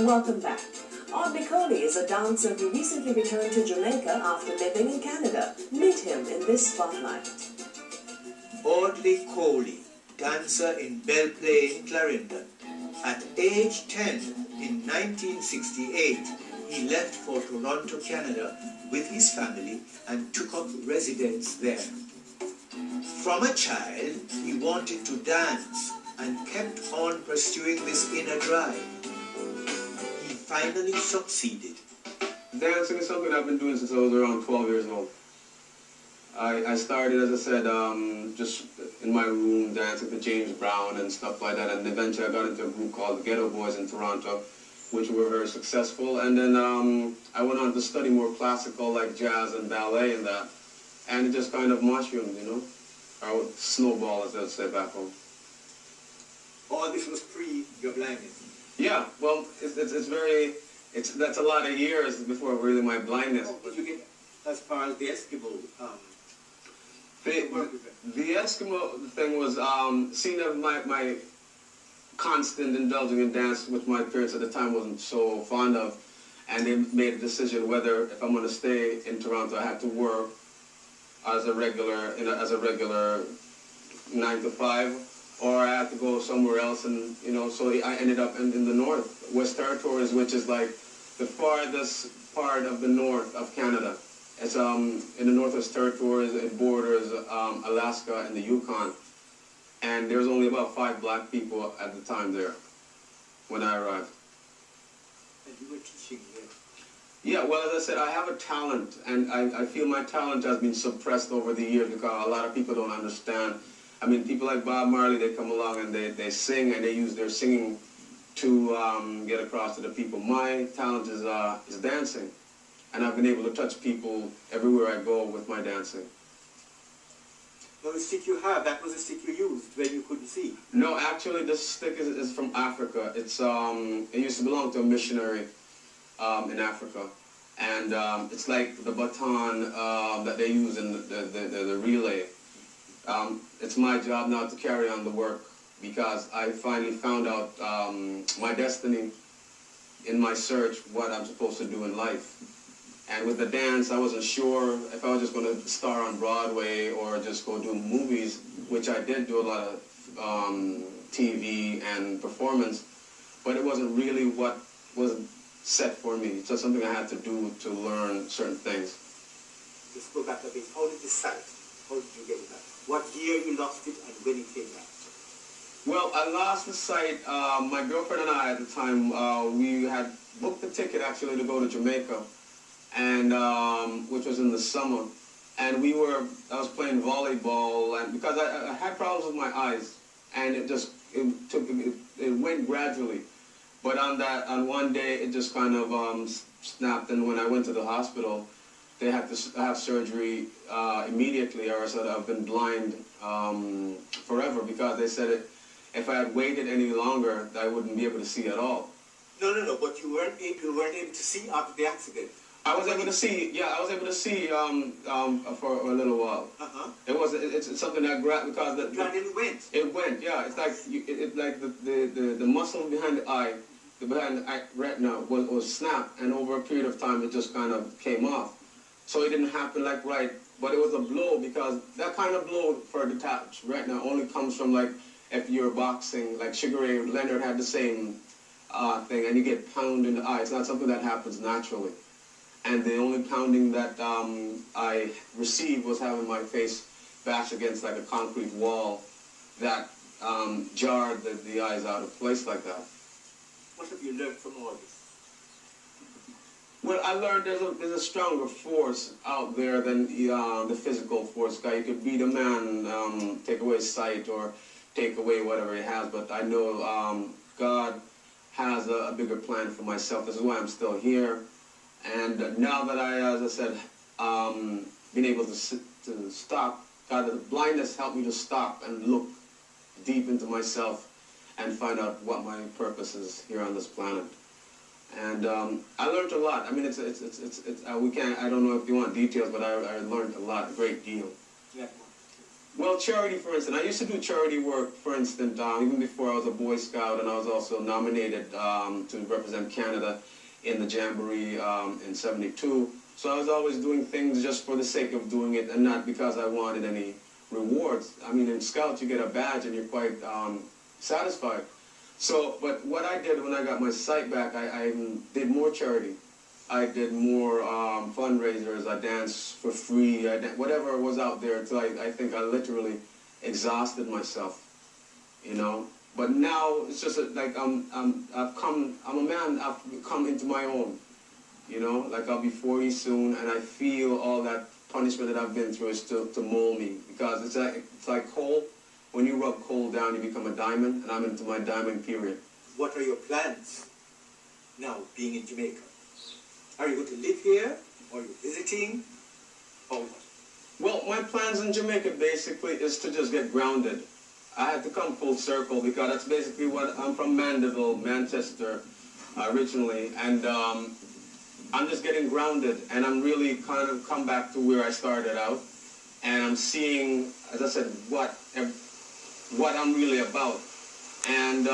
Welcome back. Audley Coley is a dancer who recently returned to Jamaica after living in Canada. Meet him in this spotlight. Audley Coley, dancer in Belle Plaine, Clarendon. At age 10 in 1968, he left for Toronto, Canada with his family and took up residence there. From a child, he wanted to dance and kept on pursuing this inner drive. He finally succeeded. Dancing is something I've been doing since I was around 12 years old. I started, as I said, just in my room dancing to James Brown and stuff like that, and eventually I got into a group called the Ghetto Boys in Toronto, which were very successful. And then I went on to study more classical, like jazz and ballet and that, and it just kind of mushroomed, you know, or snowball, as they'll say back home. All this was pre your blindness? Yeah, well, that's a lot of years before really my blindness. How did you get as far as the Eskimo? The Eskimo thing was seeing my constant indulging in dance, which my parents at the time wasn't so fond of, and they made a decision whether if I'm going to stay in Toronto, I had to work as a regular 9 to 5, or I had to go somewhere else, and you know, so I ended up in the North West Territories, which is like the farthest part of the north of Canada. It's in the Northwest Territories. It borders Alaska and the Yukon, and there was only about 5 black people at the time there when I arrived. And you were teaching there? Yeah, well, as I said, I have a talent, and I feel my talent has been suppressed over the years because a lot of people don't understand. I mean, people like Bob Marley, they come along and they sing, and they use their singing to get across to the people. My talent is dancing. And I've been able to touch people everywhere I go with my dancing. Well, the stick you have, that was the stick you used when you couldn't see? No, actually, this stick is from Africa. It's it used to belong to a missionary in Africa, and it's like the baton that they use in the relay. It's my job now to carry on the work because I finally found out my destiny in my search, what I'm supposed to do in life. And with the dance, I wasn't sure if I was just going to star on Broadway or just go do movies, which I did do a lot of TV and performance, but it wasn't really what was set for me. It's just something I had to do to learn certain things. Let's go back a bit. How did you sight? How did you get it back? What year you lost it and when it came back? Well, I lost the sight. My girlfriend and I at the time, we had booked the ticket actually to go to Jamaica, and which was in the summer, and I was playing volleyball, and because I had problems with my eyes, and it went gradually, but on one day it just kind of snapped, and when I went to the hospital, they had to have surgery immediately, or else I've been blind forever, because they said if I had waited any longer, I wouldn't be able to see at all. No, but you weren't able to see after the accident. I was able to see, yeah, I was able to see for a little while. It's something that grabbed because it went. It went, yeah. It's like the muscle behind the eye, behind the retina was snapped, and over a period of time it just kind of came off. So it didn't happen like right, but it was a blow, because that kind of blow for a detached retina only comes from like if you're boxing, like Sugar Ray Leonard had the same thing, and you get pounded in the eye. It's not something that happens naturally. And the only pounding that I received was having my face bashed against like a concrete wall that jarred the eyes out of place like that. What have you learned from all this? Well, I learned there's a stronger force out there than the physical force. You could beat a man, take away sight, or take away whatever he has, but I know God has a bigger plan for myself. This is why I'm still here. And now that as I said, been able to stop, God, the blindness helped me to stop and look deep into myself and find out what my purpose is here on this planet. And I learned a lot. I mean, I don't know if you want details, but I learned a lot, a great deal. Yeah. Well, charity, for instance, I used to do charity work, for instance, even before I was a Boy Scout, and I was also nominated to represent Canada in the Jamboree in '72. So I was always doing things just for the sake of doing it and not because I wanted any rewards. I mean, in Scouts, you get a badge and you're quite satisfied. So, but what I did when I got my sight back, I did more charity. I did more fundraisers. I danced for free. Whatever was out there until I think I literally exhausted myself, you know. But now it's just like I'm a man. I've come into my own, you know. Like I'll be 40 soon, and I feel all that punishment that I've been through is to mold me, because it's like coal. When you rub coal down, you become a diamond, and I'm into my diamond period. What are your plans now, being in Jamaica? Are you going to live here? Or are you visiting? Or what? Well, my plans in Jamaica basically is to just get grounded. I had to come full circle because that's basically what I'm from. Mandeville, Manchester, originally, and I'm just getting grounded, and I'm really kind of come back to where I started out, and I'm seeing, as I said, what I'm really about, and